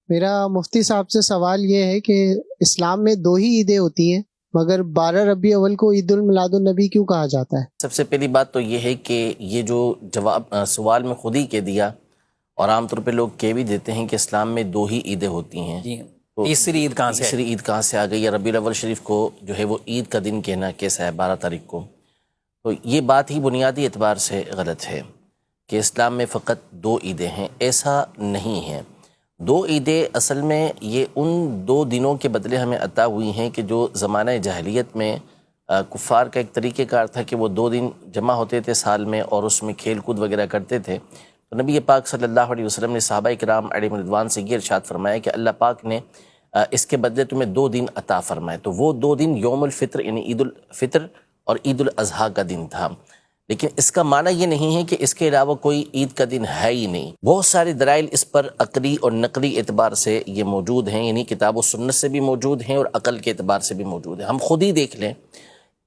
میرا مفتی صاحب سے سوال یہ ہے کہ اسلام میں دو ہی عیدیں ہوتی ہیں، مگر 12 ربیع اول کو عید الميلاد النبی کیوں کہا جاتا ہے؟ سب سے پہلی بات تو یہ ہے کہ یہ جو جواب سوال میں خود ہی کہہ دیا، اور عام طور پہ لوگ کہہ بھی دیتے ہیں کہ اسلام میں دو ہی عیدیں ہوتی ہیں۔ جی تو تیسری عید کہاں سے آئی؟ تیسری عید کہاں سے آ گئی؟ یا ربیع الاول شریف کو جو ہے وہ عید کا دن کہنا کیسا ہے 12 تاریخ کو؟ تو یہ بات ہی بنیادی اعتبار سے غلط ہے کہ اسلام میں فقط دو عیدیں ہیں، ایسا نہیں ہے۔ دو عیدیں اصل میں یہ ان دو دنوں کے بدلے ہمیں عطا ہوئی ہیں کہ جو زمانہ جاہلیت میں کفار کا ایک طریقہ کار تھا کہ وہ 2 دن جمع ہوتے تھے سال میں، اور اس میں کھیل کود وغیرہ کرتے تھے۔ تو نبی پاک صلی اللہ علیہ وسلم نے صحابہ کرام علیہم رضوان سے یہ ارشاد فرمایا کہ اللہ پاک نے اس کے بدلے تمہیں 2 دن عطا فرمائے۔ تو وہ 2 دن یوم الفطر یعنی عید الفطر اور عید الاضحیٰ کا دن تھا۔ لیکن اس کا معنی یہ نہیں ہے کہ اس کے علاوہ کوئی عید کا دن ہے ہی نہیں۔ بہت سارے دلائل اس پر عقلی اور نقلی اعتبار سے یہ موجود ہیں، یعنی کتاب و سنت سے بھی موجود ہیں اور عقل کے اعتبار سے بھی موجود ہیں۔ ہم خود ہی دیکھ لیں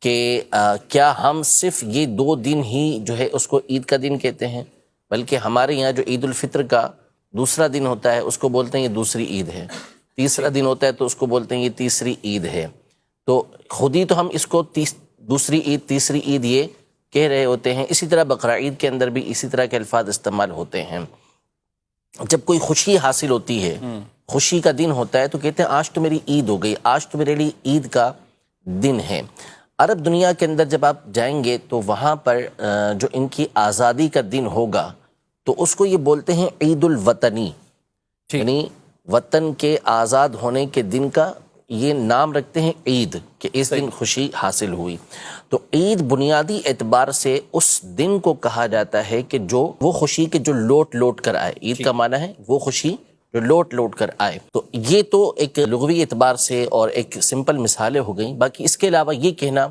کہ کیا ہم صرف یہ 2 دن ہی جو ہے اس کو عید کا دن کہتے ہیں، بلکہ ہمارے یہاں جو عید الفطر کا دوسرا دن ہوتا ہے اس کو بولتے ہیں یہ دوسری عید ہے، تیسرا دن ہوتا ہے تو اس کو بولتے ہیں یہ تیسری عید ہے۔ تو خود ہی تو ہم اس کو دوسری عید تیسری عید یہ کہہ رہے ہوتے ہیں۔ اسی طرح بقرہ عید کے اندر بھی اسی طرح کے الفاظ استعمال ہوتے ہیں۔ جب کوئی خوشی حاصل ہوتی ہے، خوشی کا دن ہوتا ہے، تو کہتے ہیں آج تو میری عید ہو گئی، آج تو میرے لیے عید کا دن ہے۔ عرب دنیا کے اندر جب آپ جائیں گے تو وہاں پر جو ان کی آزادی کا دن ہوگا تو اس کو یہ بولتے ہیں عید الوطنی، یعنی وطن کے آزاد ہونے کے دن کا یہ نام رکھتے ہیں عید، کہ اس دن خوشی حاصل ہوئی۔ تو عید بنیادی اعتبار سے اس دن کو کہا جاتا ہے کہ جو وہ خوشی کے جو لوٹ لوٹ کر آئے، عید کا معنی ہے وہ خوشی جو لوٹ لوٹ کر آئے۔ تو یہ تو ایک لغوی اعتبار سے اور ایک سمپل مثالیں ہو گئیں۔ باقی اس کے علاوہ یہ کہنا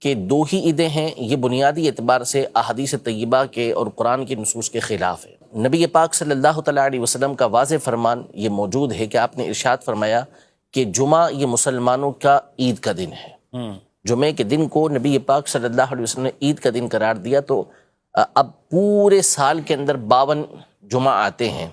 کہ 2 ہی عیدیں ہیں، یہ بنیادی اعتبار سے احادیث طیبہ کے اور قرآن کی نصوص کے خلاف ہے۔ نبی پاک صلی اللہ تعالیٰ علیہ وسلم کا واضح فرمان یہ موجود ہے کہ آپ نے ارشاد فرمایا کہ جمعہ یہ مسلمانوں کا عید کا دن ہے۔ جمعے کے دن کو نبی پاک صلی اللہ علیہ وسلم نے عید کا دن قرار دیا۔ تو اب پورے سال کے اندر 52 جمعہ آتے ہیں،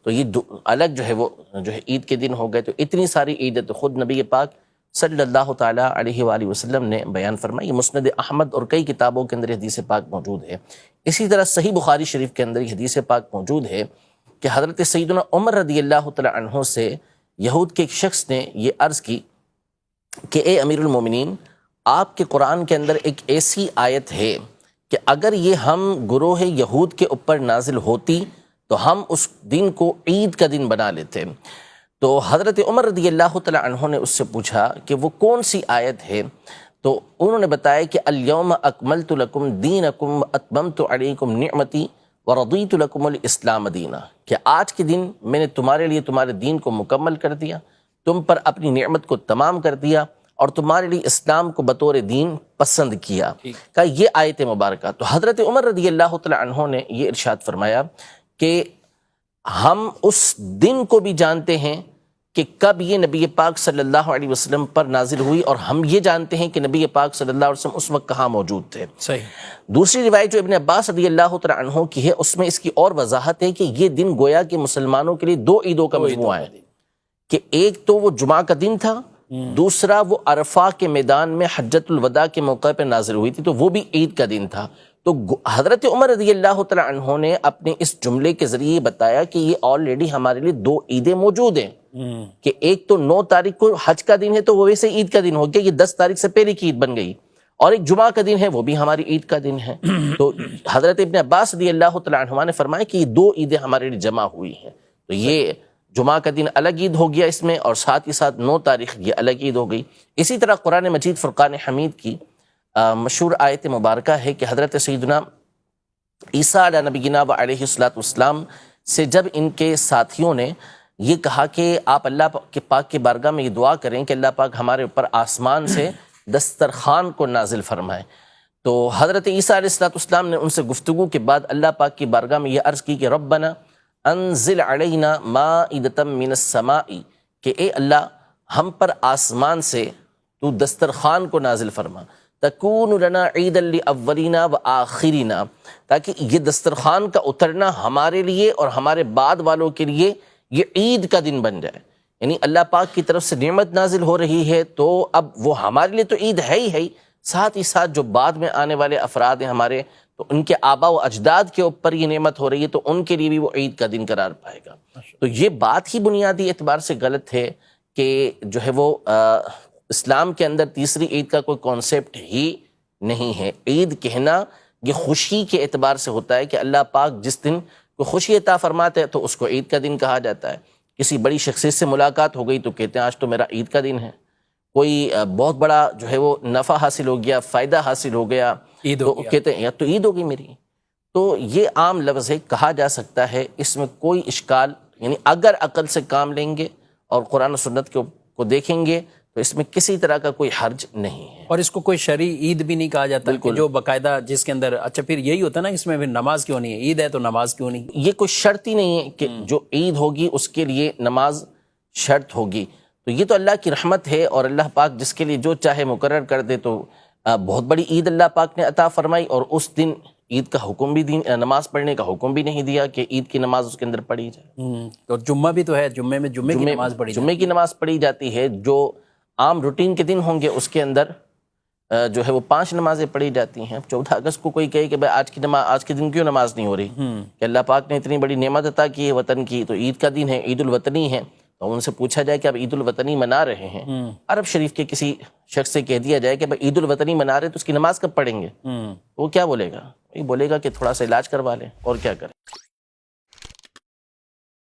تو یہ الگ جو ہے وہ جو ہے عید کے دن ہو گئے۔ تو اتنی ساری عیدیں تو خود نبی پاک صلی اللہ تعالیٰ علیہ وآلہ وسلم نے بیان فرمائی۔ یہ مسند احمد اور کئی کتابوں کے اندر حدیث پاک موجود ہے۔ اسی طرح صحیح بخاری شریف کے اندر یہ حدیث پاک موجود ہے کہ حضرت سیدنا عمر رضی اللہ تعالیٰ عنہ سے یہود کے ایک شخص نے یہ عرض کی کہ اے امیر المومنین، آپ کے قرآن کے اندر ایک ایسی آیت ہے کہ اگر یہ ہم گروہ یہود کے اوپر نازل ہوتی تو ہم اس دن کو عید کا دن بنا لیتے۔ تو حضرت عمر رضی اللہ تعالیٰ عنہ نے اس سے پوچھا کہ وہ کون سی آیت ہے؟ تو انہوں نے بتایا کہ الیوم اکملت لکم دینکم واتممت علیکم نعمتی ورضیت لکم الاسلام دینا، کہ آج کے دن میں نے تمہارے لیے تمہارے دین کو مکمل کر دیا، تم پر اپنی نعمت کو تمام کر دیا، اور تمہارے لیے اسلام کو بطور دین پسند کیا۔ کہ یہ آیت مبارکہ۔ تو حضرت عمر رضی اللہ تعالیٰ عنہ نے یہ ارشاد فرمایا کہ ہم اس دن کو بھی جانتے ہیں کہ کب یہ نبی پاک صلی اللہ علیہ وسلم پر نازل ہوئی، اور ہم یہ جانتے ہیں کہ نبی پاک صلی اللہ علیہ وسلم اس وقت کہاں موجود تھے۔ صحیح۔ دوسری روایت جو ابن عباس رضی اللہ تعالیٰ عنہ کی ہے، اس میں اس کی اور وضاحت ہے کہ یہ دن گویا کہ مسلمانوں کے لیے 2 عیدوں کا مجموعہ ہے، کہ ایک تو وہ جمعہ کا دن تھا، دوسرا وہ عرفہ کے میدان میں حجۃ الوداع کے موقع پر نازل ہوئی تھی، تو وہ بھی عید کا دن تھا۔ تو حضرت عمر رضی اللہ تعالیٰ عنہ نے اپنے اس جملے کے ذریعے بتایا کہ یہ آلریڈی ہمارے لیے 2 عیدیں موجود ہیں، کہ ایک تو 9 تاریخ کو حج کا دن ہے تو وہ ویسے عید کا دن ہو گیا، یہ 10 تاریخ سے پہلے کی عید بن گئی، اور ایک جمعہ کا دن ہے وہ بھی ہماری عید کا دن ہے۔ تو حضرت ابن عباس رضی اللہ تعالیٰ عنہ نے فرمایا کہ یہ 2 عیدیں ہمارے لیے جمع ہوئی ہیں۔ تو یہ جمعہ کا دن الگ عید ہو گیا اس میں، اور ساتھ ہی ساتھ 9 تاریخ یہ الگ عید ہو گئی۔ اسی طرح قرآن مجید فرقان حمید کی مشہور آیت مبارکہ ہے کہ حضرت سیدنا عیسیٰ علیہ نبینا و علیہ السلام سے جب ان کے ساتھیوں نے یہ کہا کہ آپ اللہ کے پاک کے بارگاہ میں یہ دعا کریں کہ اللہ پاک ہمارے اوپر آسمان سے دسترخوان کو نازل فرمائے، تو حضرت عیسیٰ علیہ السلام نے ان سے گفتگو کے بعد اللہ پاک کی بارگاہ میں یہ عرض کی کہ ربنا انزل علینا مائدۃ من السماء، کہ اے اللہ ہم پر آسمان سے تو دسترخوان کو نازل فرما، تکون لنا عیدا لاولینا و آخرینا، تاکہ یہ دسترخوان کا اترنا ہمارے لیے اور ہمارے بعد والوں کے لیے یہ عید کا دن بن جائے، یعنی اللہ پاک کی طرف سے نعمت نازل ہو رہی ہے تو اب وہ ہمارے لیے تو عید ہے ہی، ساتھ ہی ساتھ جو بعد میں آنے والے افراد ہیں ہمارے، تو ان کے آبا و اجداد کے اوپر یہ نعمت ہو رہی ہے تو ان کے لیے بھی وہ عید کا دن قرار پائے گا۔ تو یہ بات ہی بنیادی اعتبار سے غلط ہے کہ جو ہے وہ اسلام کے اندر تیسری عید کا کوئی کانسیپٹ ہی نہیں ہے۔ عید کہنا یہ خوشی کے اعتبار سے ہوتا ہے کہ اللہ پاک جس دن کوئی خوشی عطا فرماتے ہیں تو اس کو عید کا دن کہا جاتا ہے۔ کسی بڑی شخصیت سے ملاقات ہو گئی تو کہتے ہیں آج تو میرا عید کا دن ہے۔ کوئی بہت بڑا جو ہے وہ نفع حاصل ہو گیا، فائدہ حاصل ہو گیا تو کہتے ہیں یا تو عید ہو گئی میری۔ تو یہ عام لفظ ہے، کہا جا سکتا ہے، اس میں کوئی اشکال، یعنی اگر عقل سے کام لیں گے اور قرآن و سنت کو دیکھیں گے تو اس میں کسی طرح کا کوئی حرج نہیں ہے۔ اور اس کو کوئی شرعی عید بھی نہیں کہا جاتا کہ جو باقاعدہ جس کے اندر، اچھا پھر یہی ہوتا نا، اس میں پھر نماز کیوں نہیں ہے؟ عید ہے تو نماز کیوں نہیں؟ یہ کوئی شرط ہی نہیں ہے کہ جو عید ہوگی اس کے لیے نماز شرط ہوگی۔ تو یہ تو اللہ کی رحمت ہے، اور اللہ پاک جس کے لیے جو چاہے مقرر کر دے۔ تو بہت بڑی عید اللہ پاک نے عطا فرمائی، اور اس دن عید کا حکم بھی نماز پڑھنے کا حکم بھی نہیں دیا کہ عید کی نماز اس کے اندر پڑھی جائے۔ تو جمعہ بھی تو ہے، جمعے میں جمعے کی نماز پڑھی جمعے کی نماز پڑھی جاتی ہے۔ جو عام روٹین کے دن ہوں گے اس کے اندر جو ہے وہ 5 نمازیں پڑھی جاتی ہیں۔ 14 اگست کو کوئی کہے کہ بھائی آج کے دن کیوں نماز نہیں ہو رہی، کہ اللہ پاک نے اتنی بڑی نعمت عطا کی ہے وطن کی، تو عید کا دن ہے، عید الوطنی ہے، تو ان سے پوچھا جائے کہ اب عید الوطنی منا رہے ہیں، عرب شریف کے کسی شخص سے کہہ دیا جائے کہ بھائی عید الوطنی منا رہے تو اس کی نماز کب پڑھیں گے، وہ کیا بولے گا؟ وہی بولے گا کہ تھوڑا سا علاج کروا لیں، اور کیا کریں۔